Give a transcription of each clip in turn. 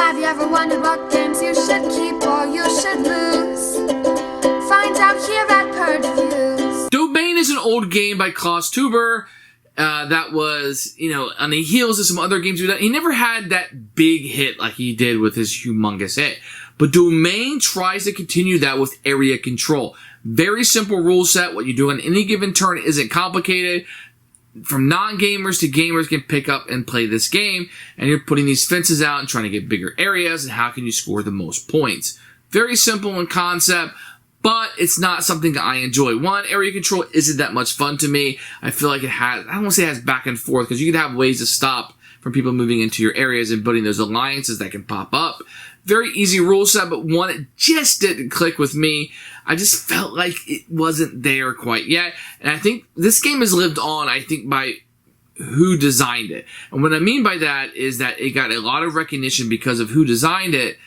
Have you ever wondered what games you should keep or you should lose? Find out here at Purge Reviews. Domaine is an old game by Klaus Tuber that was, on the heels of some other games we've done. He never had that big hit like he did with his humongous hit. But Domaine tries to continue that with area control. Very simple rule set. What you do on any given turn isn't complicated. From non-gamers to gamers can pick up and play this game, and you're putting these fences out and trying to get bigger areas, and how can you score the most points. Very simple in concept, but it's not something I enjoy. One, area control isn't that much fun to me. I feel like it has, I don't want to say it has back and forth, because you can have ways to stop from people moving into your areas and building those alliances that can pop up. Very easy rule set, but one, it just didn't click with me. I just felt like it wasn't there quite yet. And I think this game has lived on, by who designed it. And what I mean by that is that it got a lot of recognition because of who designed it.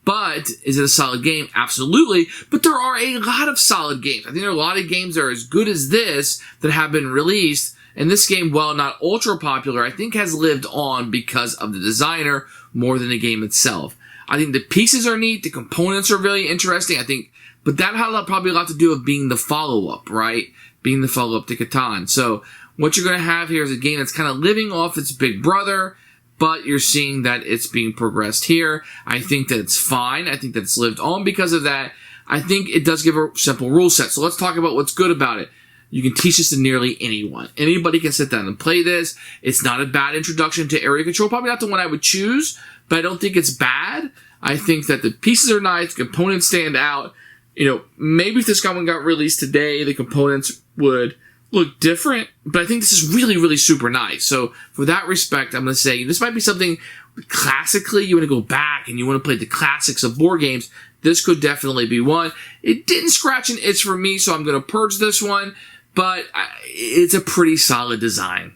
But is it a solid game? Absolutely. But there are a lot of solid games. I think there are a lot of games that are as good as this that have been released. And this game, while not ultra popular, I think has lived on because of the designer more than the game itself. I think the pieces are neat. The components are really interesting. But that had probably a lot to do with being the follow-up, right? Being the follow-up to Catan. So what you're going to have here is a game that's kind of living off its big brother, but you're seeing that it's being progressed here. I think that it's fine. I think that it's lived on because of that. I think it does give a simple rule set. So let's talk about what's good about it. You can teach this to nearly anyone. Anybody can sit down and play this. It's not a bad introduction to area control. Probably not the one I would choose, but I don't think it's bad. I think that the pieces are nice. Components stand out. Maybe if this one got released today, the components would look different, but I think this is really, really super nice. So for that respect, I'm going to say this might be something classically you want to go back and you want to play the classics of board games. This could definitely be one. It didn't scratch an itch for me, so I'm going to purge this one, but it's a pretty solid design.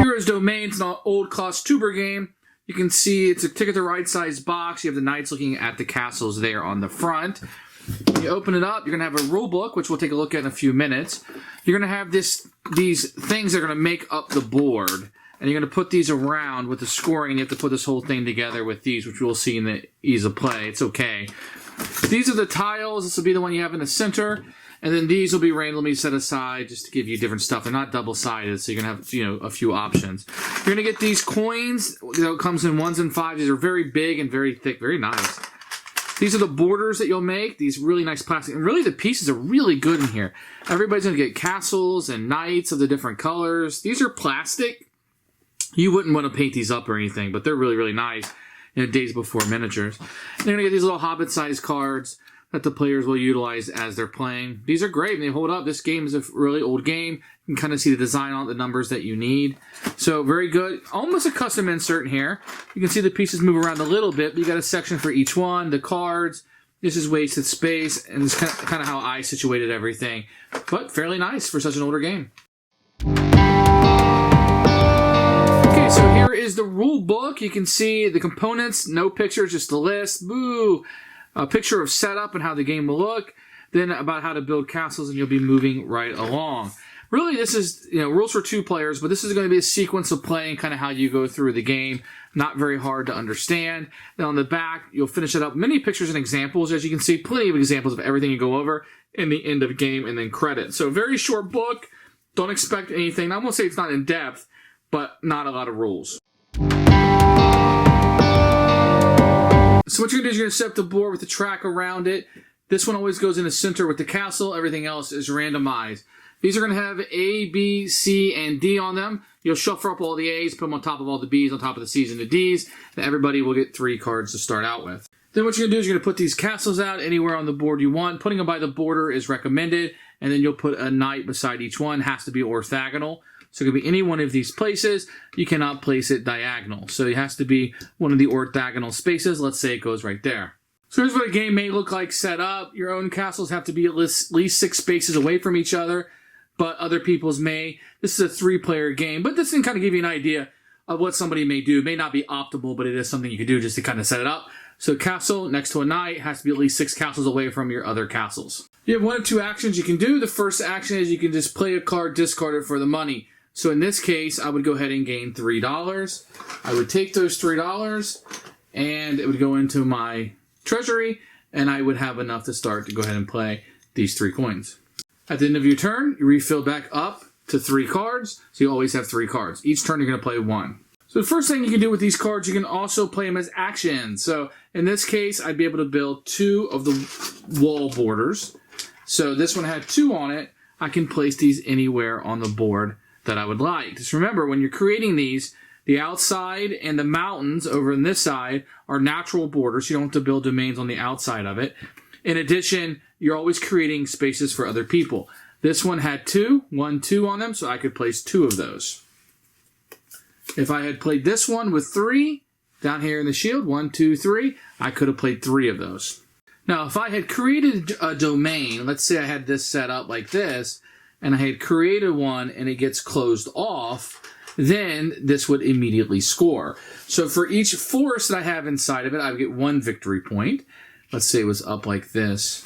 Here is Domaine. It's an old Klaus Tuber game. You can see it's a ticket the right size box. You have the knights looking at the castles there on the front. You open it up, you're going to have a rulebook, which we'll take a look at in a few minutes. You're going to have these things that are going to make up the board. And you're going to put these around with the scoring, and you have to put this whole thing together with these, which we'll see in the ease of play. It's okay. These are the tiles. This will be the one you have in the center. And then these will be randomly set aside just to give you different stuff. They're not double-sided, so you're going to have a few options. You're going to get these coins. It comes in 1s and 5s. These are very big and very thick. Very nice. These are the borders that you'll make. These really nice plastic. And really, the pieces are really good in here. Everybody's going to get castles and knights of the different colors. These are plastic. You wouldn't want to paint these up or anything, but they're really, really nice. Days before miniatures. You're going to get these little Hobbit-sized cards that the players will utilize as they're playing. These are great, and they hold up. This game is a really old game. You can kind of see the design on the numbers that you need. So very good. Almost a custom insert in here. You can see the pieces move around a little bit, but you got a section for each one. The cards. This is wasted space, and it's kind of how I situated everything. But fairly nice for such an older game. Okay, so here is the rule book. You can see the components, no pictures, just the list. Boo! A picture of setup and how the game will look, then about how to build castles, and you'll be moving right along. Really, this is, rules for 2 players, but this is going to be a sequence of playing, kind of how you go through the game. Not very hard to understand. Then on the back, you'll finish it up. Many pictures and examples. As you can see, plenty of examples of everything you go over in the end of the game, and then credits. So very short book. Don't expect anything. I won't say it's not in depth, but not a lot of rules. So what you're going to do is you're going to set up the board with the track around it. This one always goes in the center with the castle. Everything else is randomized. These are going to have A, B, C, and D on them. You'll shuffle up all the A's, put them on top of all the B's, on top of the C's and the D's, and everybody will get 3 cards to start out with. Then what you're going to do is you're going to put these castles out anywhere on the board you want. Putting them by the border is recommended, and then you'll put a knight beside each one. Has to be orthogonal. So it could be any one of these places. You cannot place it diagonal. So it has to be one of the orthogonal spaces. Let's say it goes right there. So here's what a game may look like set up. Your own castles have to be at least 6 spaces away from each other, but other people's may. This is a 3-player game, but this can kind of give you an idea of what somebody may do. It may not be optimal, but it is something you can do just to kind of set it up. So castle next to a knight has to be at least 6 castles away from your other castles. You have 1 of 2 actions you can do. The first action is you can just play a card, discard it for the money. So in this case, I would go ahead and gain $3. I would take those $3 and it would go into my treasury, and I would have enough to start to go ahead and play these 3 coins. At the end of your turn, you refill back up to 3 cards, so you always have 3 cards. Each turn you're going to play 1. So the first thing you can do with these cards, you can also play them as actions. So in this case, I'd be able to build 2 of the wall borders. So this one had 2 on it. I can place these anywhere on the board that I would like. Just remember, when you're creating these, the outside and the mountains over on this side are natural borders. You don't have to build domains on the outside of it. In addition, you're always creating spaces for other people. This one had 2 on them, so I could place 2 of those. If I had played this one with 3, down here in the shield, 1, 2, 3, I could have played 3 of those. Now, if I had created a domain, let's say I had this set up like this, and I had created one and it gets closed off, then this would immediately score. So for each forest that I have inside of it, I would get 1 victory point. Let's say it was up like this,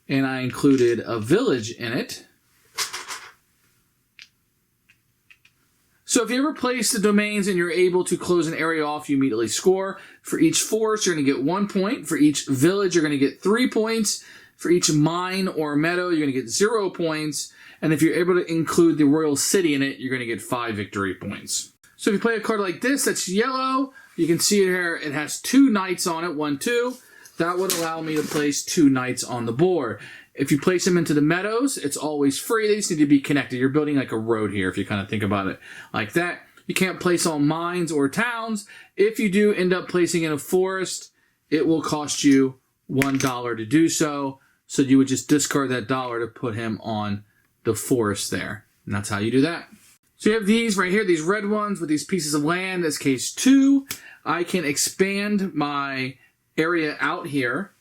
and I included a village in it. So if you ever place the domains and you're able to close an area off, you immediately score. For each forest, you're going to get 1 point. For each village, you're going to get 3 points. For each mine or meadow, you're going to get 0 points. And if you're able to include the royal city in it, you're going to get 5 victory points. So if you play a card like this that's yellow, you can see it here. It has 2 knights on it, 1, 2. That would allow me to place 2 knights on the board. If you place them into the meadows, it's always free. They just need to be connected. You're building like a road here if you kind of think about it like that. You can't place on mines or towns. If you do end up placing in a forest, it will cost you $1 to do so. So you would just discard that dollar to put him on the forest there. And that's how you do that. So you have these right here, these red ones with these pieces of land. In this case, 2. I can expand my area out here,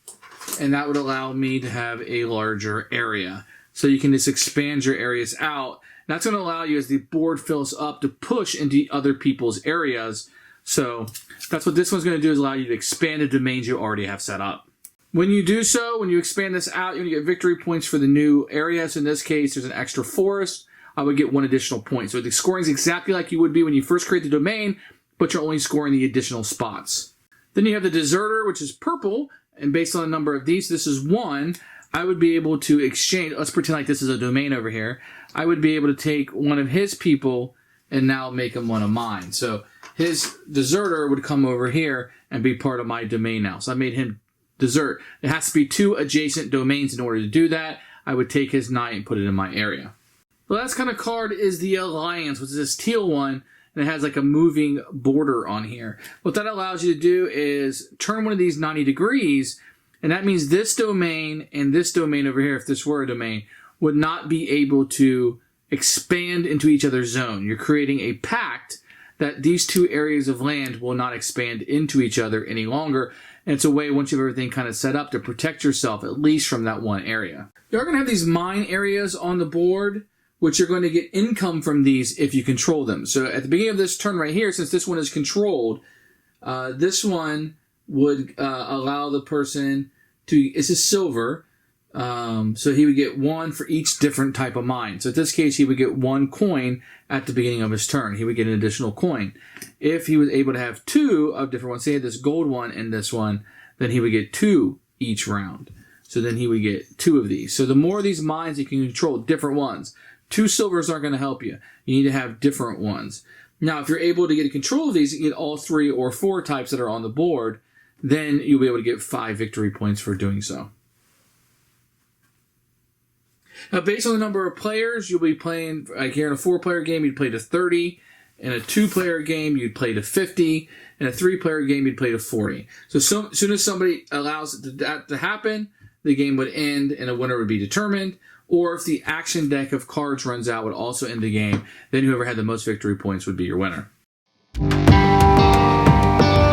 and that would allow me to have a larger area. So you can just expand your areas out. And that's going to allow you, as the board fills up, to push into other people's areas. So that's what this one's going to do, is allow you to expand the domains you already have set up. When you do so, when you expand this out, you're going to get victory points for the new area. So in this case, there's an extra forest. I would get 1 additional point. So the scoring is exactly like you would be when you first create the domain, but you're only scoring the additional spots. Then you have the deserter, which is purple. And based on the number of these, this is 1. I would be able to exchange. Let's pretend like this is a domain over here. I would be able to take one of his people and now make him one of mine. So his deserter would come over here and be part of my domain now. So I made him desert. It has to be 2 adjacent domains in order to do that. I would take his knight and put it in my area. The last kind of card is the Alliance, which is this teal one, and it has like a moving border on here. What that allows you to do is turn one of these 90 degrees, and that means this domain and this domain over here, if this were a domain, would not be able to expand into each other's zone. You're creating a pact that these 2 areas of land will not expand into each other any longer. And it's a way, once you have everything kind of set up, to protect yourself, at least from that one area. You're going to have these mine areas on the board, which you're going to get income from these if you control them. So at the beginning of this turn right here, since this one is controlled, this one would allow the person to, this is silver, so he would get 1 for each different type of mine. So in this case, he would get 1 coin at the beginning of his turn. He would get an additional coin. If he was able to have 2 of different ones, say he had this gold one and this one, then he would get 2 each round. So then he would get 2 of these. So the more of these mines you can control, different ones. 2 silvers aren't going to help you. You need to have different ones. Now, if you're able to get control of these, you get all 3 or 4 types that are on the board, then you'll be able to get 5 victory points for doing so. Now, based on the number of players, you'll be playing, like here in a 4-player game, you'd play to 30. In a 2-player game, you'd play to 50. In a 3-player game, you'd play to 40. So as soon as somebody allows that to happen, the game would end and a winner would be determined. Or if the action deck of cards runs out, would also end the game. Then whoever had the most victory points would be your winner.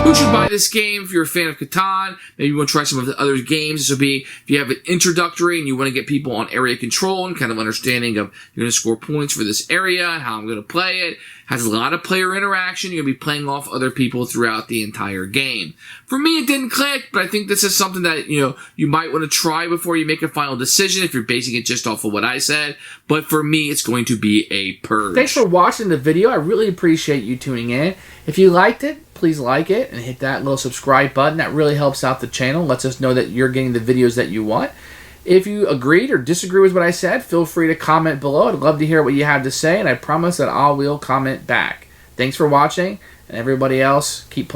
Who should buy this game? If you're a fan of Catan, maybe you want to try some of the other games. This will be if you have an introductory and you want to get people on area control and kind of understanding of you're going to score points for this area, how I'm going to play it. Has a lot of player interaction. You're going to be playing off other people throughout the entire game. For me, it didn't click, but I think this is something that, you might want to try before you make a final decision if you're basing it just off of what I said. But for me, it's going to be a Purge. Thanks for watching the video. I really appreciate you tuning in. If you liked it, please like it and hit that little subscribe button. That really helps out the channel, lets us know that you're getting the videos that you want. If you agreed or disagree with what I said, feel free to comment below. I'd love to hear what you have to say, and I promise that I will comment back. Thanks for watching, and everybody else, keep playing.